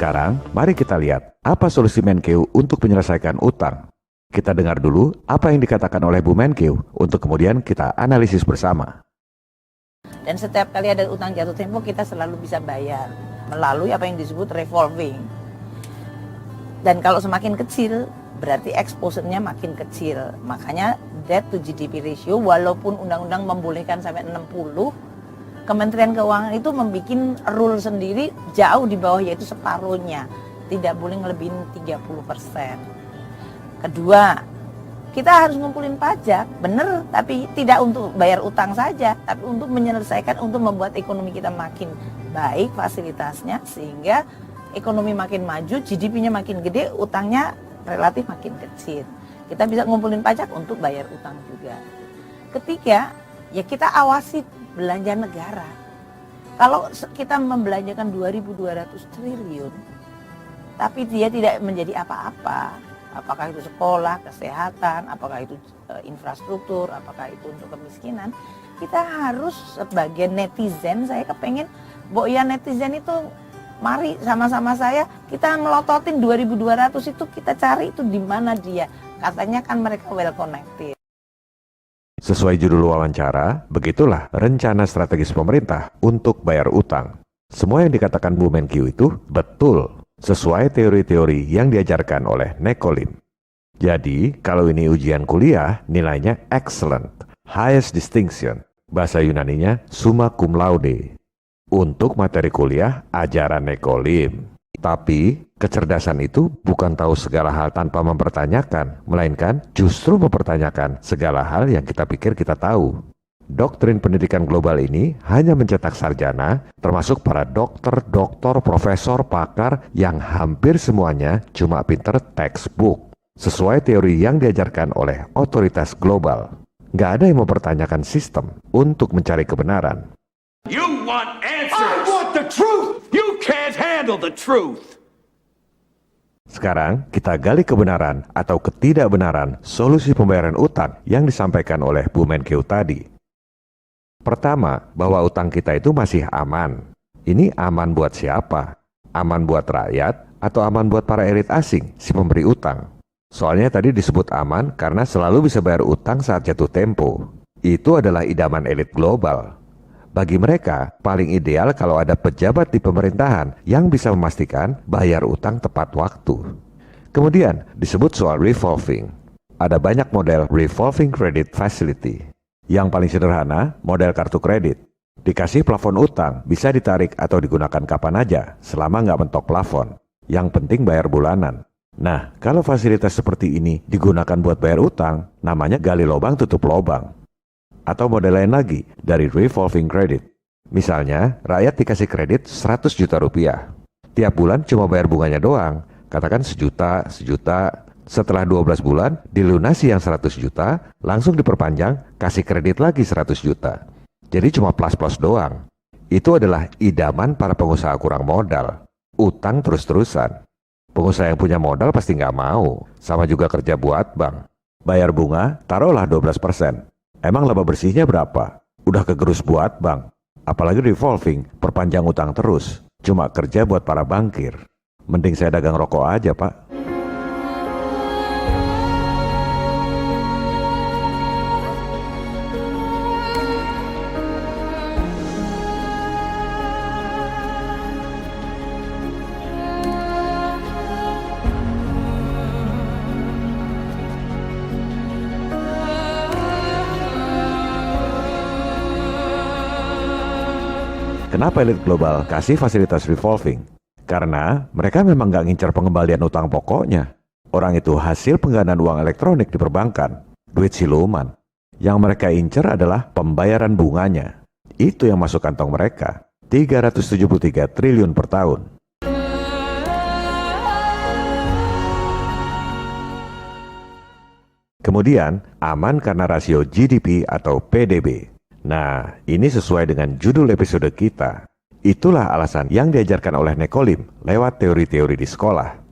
Sekarang, mari kita lihat apa solusi Menkeu untuk menyelesaikan utang. Kita dengar dulu apa yang dikatakan oleh Bu Menkeu untuk kemudian kita analisis bersama. Dan setiap kali ada utang jatuh tempo kita selalu bisa bayar melalui apa yang disebut revolving. Dan kalau semakin kecil berarti exposure-nya makin kecil. Makanya debt to GDP ratio walaupun undang-undang membolehkan sampai 60, Kementerian Keuangan itu membuat rule sendiri jauh di bawah, yaitu separuhnya. Tidak boleh ngelebihin 30%. Kedua, kita harus ngumpulin pajak, bener, tapi tidak untuk bayar utang saja, tapi untuk menyelesaikan, untuk membuat ekonomi kita makin baik fasilitasnya, sehingga ekonomi makin maju, GDP-nya makin gede, utangnya relatif makin kecil. Kita bisa ngumpulin pajak untuk bayar utang juga. Ketiga, ya kita awasi belanja negara. Kalau kita membelanjakan 2.200 triliun, tapi dia tidak menjadi apa-apa, apakah itu sekolah, kesehatan, apakah itu infrastruktur, apakah itu untuk kemiskinan, kita harus sebagai netizen, saya kepengen, ya netizen itu, mari sama-sama saya, kita melototin 2.200 itu, kita cari itu di mana dia. Katanya kan mereka well connected. Sesuai judul wawancara, begitulah rencana strategis pemerintah untuk bayar utang. Semua yang dikatakan Bu Menkeu itu betul, sesuai teori-teori yang diajarkan oleh Nekolim. Jadi, kalau ini ujian kuliah, nilainya excellent, highest distinction. Bahasa Yunaninya summa cum laude. Untuk materi kuliah, ajaran Nekolim. Tapi, kecerdasan itu bukan tahu segala hal tanpa mempertanyakan, melainkan justru mempertanyakan segala hal yang kita pikir kita tahu. Doktrin pendidikan global ini hanya mencetak sarjana, termasuk para dokter, profesor, pakar yang hampir semuanya cuma pinter textbook, sesuai teori yang diajarkan oleh otoritas global. Nggak ada yang mempertanyakan sistem untuk mencari kebenaran. You want answers! I want the truth! You can't handle the truth! Sekarang kita gali kebenaran atau ketidakbenaran solusi pembayaran utang yang disampaikan oleh Bu Menkeu tadi. Pertama, bahwa utang kita itu masih aman. Ini aman buat siapa? Aman buat rakyat atau aman buat para elit asing, si pemberi utang? Soalnya tadi disebut aman karena selalu bisa bayar utang saat jatuh tempo. Itu adalah idaman elit global. Bagi mereka, paling ideal kalau ada pejabat di pemerintahan yang bisa memastikan bayar utang tepat waktu. Kemudian disebut soal revolving. Ada banyak model revolving credit facility. Yang paling sederhana, model kartu kredit. Dikasih plafon utang, bisa ditarik atau digunakan kapan aja, selama nggak mentok plafon. Yang penting bayar bulanan. Nah, kalau fasilitas seperti ini digunakan buat bayar utang, namanya gali lubang tutup lubang. Atau model lain lagi, dari revolving credit. Misalnya, rakyat dikasih kredit 100 juta rupiah. Tiap bulan cuma bayar bunganya doang, katakan sejuta. Setelah 12 bulan, dilunasi yang 100 juta, langsung diperpanjang, kasih kredit lagi 100 juta. Jadi cuma plus-plus doang. Itu adalah idaman para pengusaha kurang modal. Utang terus-terusan. Pengusaha yang punya modal pasti nggak mau. Sama juga kerja buat bank. Bayar bunga, taruhlah 12%. Emang laba bersihnya berapa? Udah kegerus buat bank. Apalagi revolving, perpanjang utang terus. Cuma kerja buat para bankir. Mending saya dagang rokok aja, Pak. Kenapa elit global kasih fasilitas revolving? Karena mereka memang nggak ngincar pengembalian utang pokoknya. Orang itu hasil penggandaan uang elektronik di perbankan, duit siluman. Yang mereka incar adalah pembayaran bunganya. Itu yang masuk kantong mereka, 373 triliun per tahun. Kemudian, aman karena rasio GDP atau PDB. Nah, ini sesuai dengan judul episode kita. Itulah alasan yang diajarkan oleh Nekolim lewat teori-teori di sekolah.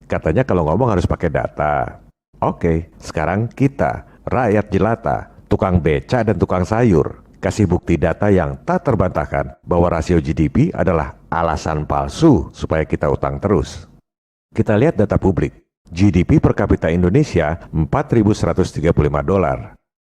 Katanya kalau ngomong harus pakai data. Oke, sekarang kita, rakyat jelata, tukang beca dan tukang sayur, kasih bukti data yang tak terbantahkan bahwa rasio GDP adalah alasan palsu supaya kita utang terus. Kita lihat data publik. GDP per kapita Indonesia $4.135.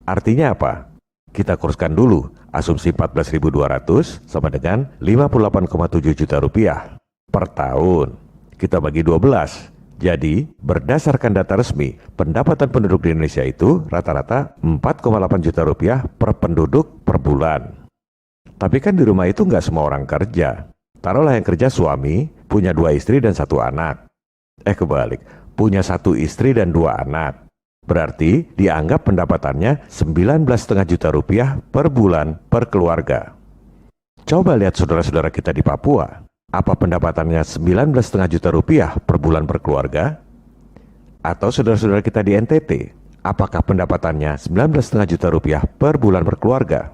Artinya apa? Kita kurskan dulu, asumsi 14.200 sama dengan 58,7 juta rupiah per tahun. Kita bagi 12. Jadi, berdasarkan data resmi, pendapatan penduduk di Indonesia itu rata-rata 4,8 juta rupiah per penduduk per bulan. Tapi kan di rumah itu nggak semua orang kerja. Taruhlah yang kerja suami, punya 2 istri dan 1 anak. Kebalik, punya 1 istri dan 2 anak. Berarti dianggap pendapatannya 19,5 juta rupiah per bulan per keluarga. Coba lihat saudara-saudara kita di Papua. Apa pendapatannya 19,5 juta rupiah per bulan per keluarga? Atau saudara-saudara kita di NTT, apakah pendapatannya 19,5 juta rupiah per bulan per keluarga?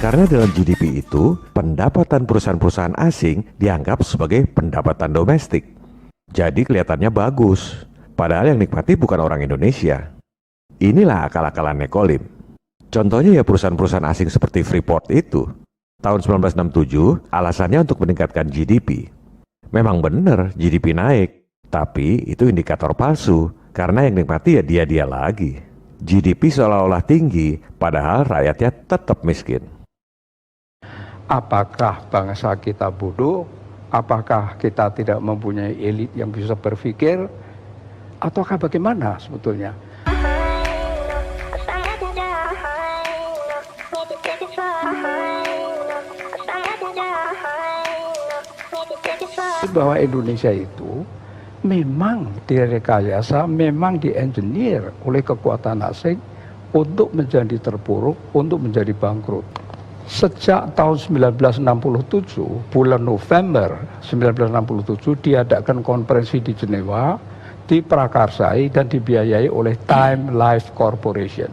Karena dalam GDP itu, pendapatan perusahaan-perusahaan asing dianggap sebagai pendapatan domestik. Jadi kelihatannya bagus. Padahal yang nikmati bukan orang Indonesia. Inilah akal-akalannya Kolim. Contohnya ya perusahaan-perusahaan asing seperti Freeport itu. Tahun 1967 alasannya untuk meningkatkan GDP. Memang benar GDP naik, tapi itu indikator palsu. Karena yang nikmati ya dia-dia lagi. GDP seolah-olah tinggi, padahal rakyatnya tetap miskin. Apakah bangsa kita bodoh? Apakah kita tidak mempunyai elit yang bisa berpikir? Ataukah bagaimana sebetulnya? Bahwa Indonesia itu memang direkayasa, memang di-engineer oleh kekuatan asing untuk menjadi terpuruk, untuk menjadi bangkrut. Sejak tahun 1967, bulan November 1967 diadakan konferensi di Jenewa, diprakarsai dan dibiayai oleh Time Life Corporation.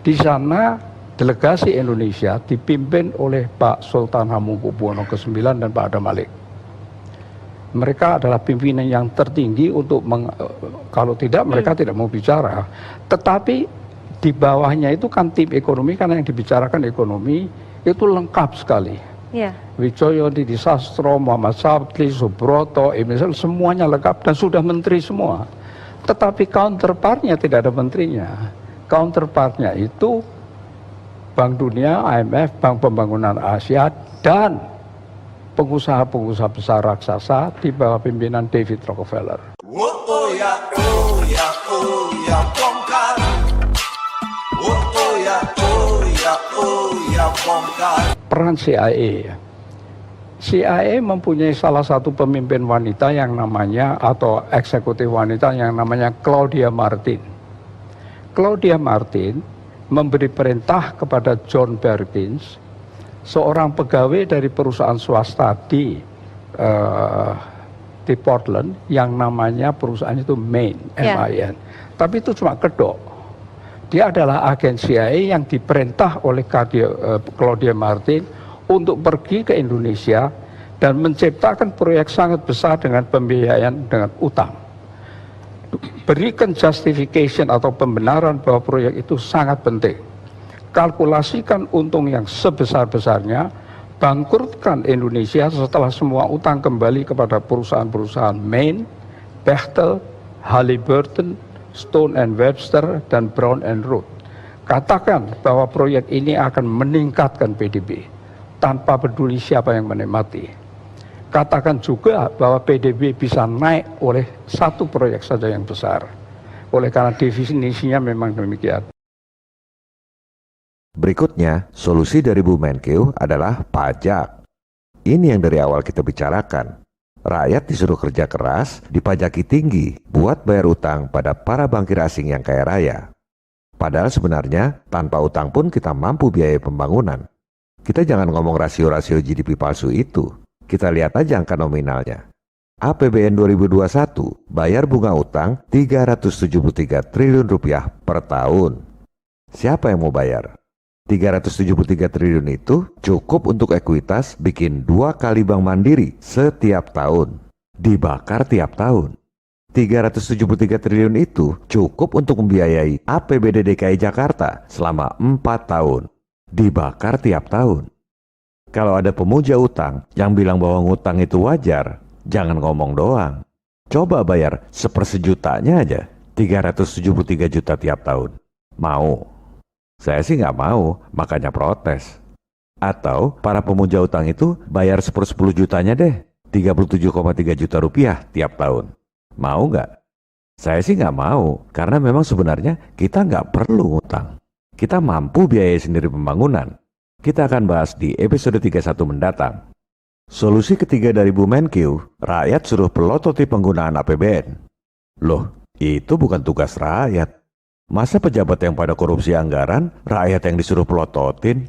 Di sana delegasi Indonesia dipimpin oleh Pak Sultan Hamengkubuwono ke-9 dan Pak Adam Malik. Mereka adalah pimpinan yang tertinggi untuk kalau tidak mereka tidak mau bicara. Tetapi di bawahnya itu kan tim ekonomi, karena yang dibicarakan ekonomi itu lengkap sekali. Yeah. Wijoyo Didi Sastro, Muhammad Sabti, Subroto, Emisal, semuanya lengkap dan sudah menteri semua. Tetapi counterpartnya tidak ada menterinya. Counterpartnya itu Bank Dunia, IMF, Bank Pembangunan Asia, dan pengusaha-pengusaha besar raksasa di bawah pimpinan David Rockefeller. Peran CIA. CIA mempunyai salah satu pemimpin wanita yang namanya, atau eksekutif wanita yang namanya Claudia Martin. Claudia Martin memberi perintah kepada John Perkins, seorang pegawai dari perusahaan swasta di Portland, yang namanya perusahaan itu Main, MIN. Tapi itu cuma kedok. Dia adalah agen CIA yang diperintah oleh Claudia Martin untuk pergi ke Indonesia dan menciptakan proyek sangat besar dengan pembiayaan dengan utang. Berikan justification atau pembenaran bahwa proyek itu sangat penting. Kalkulasikan untung yang sebesar-besarnya, bangkrutkan Indonesia setelah semua utang kembali kepada perusahaan-perusahaan Main, Bechtel, Halliburton, Stone and Webster, dan Brown and Root. Katakan bahwa proyek ini akan meningkatkan PDB tanpa peduli siapa yang menikmati. Katakan juga bahwa PDB bisa naik oleh satu proyek saja yang besar. Oleh karena definisinya memang demikian. Berikutnya, solusi dari Bu Menkeu adalah pajak. Ini yang dari awal kita bicarakan. Rakyat disuruh kerja keras, dipajaki tinggi buat bayar utang pada para bankir asing yang kaya raya. Padahal sebenarnya tanpa utang pun kita mampu biaya pembangunan. Kita jangan ngomong rasio-rasio GDP palsu itu. Kita lihat aja angka nominalnya. APBN 2021 bayar bunga utang 373 triliun rupiah per tahun. Siapa yang mau bayar? 373 triliun itu cukup untuk ekuitas bikin 2 kali bank mandiri setiap tahun. dibakar tiap tahun. 373 triliun itu cukup untuk membiayai APBD DKI Jakarta selama 4 tahun. Dibakar tiap tahun. Kalau ada pemuja utang yang bilang bahwa ngutang itu wajar, jangan ngomong doang. Coba bayar 1/4 jutanya aja, 373 juta tiap tahun. Mau? Saya sih nggak mau, makanya protes. Atau para pemuja utang itu bayar 10 jutanya deh, 37,3 juta rupiah tiap tahun. Mau nggak? Saya sih nggak mau, karena memang sebenarnya kita nggak perlu ngutang. Kita mampu biayai sendiri pembangunan. Kita akan bahas di episode 31 mendatang. Solusi ketiga dari Bu Menkyu, rakyat suruh pelototi penggunaan APBN. Loh, itu bukan tugas rakyat. Masa pejabat yang pada korupsi anggaran, rakyat yang disuruh pelototin?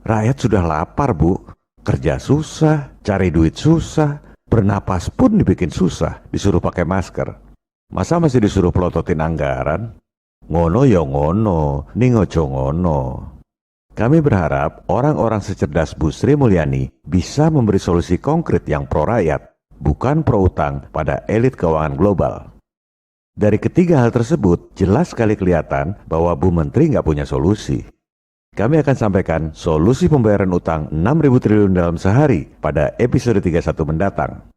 Rakyat sudah lapar, Bu. Kerja susah, cari duit susah, bernapas pun dibikin susah, disuruh pakai masker. Masa masih disuruh pelototin anggaran? Ngono ya ngono, ning ojo ngono. Kami berharap orang-orang secerdas Bu Sri Mulyani bisa memberi solusi konkret yang pro rakyat, bukan pro utang pada elit keuangan global. Dari ketiga hal tersebut, jelas sekali kelihatan bahwa Bu Menteri nggak punya solusi. Kami akan sampaikan solusi pembayaran utang 6.000 triliun dalam sehari pada episode 31 mendatang.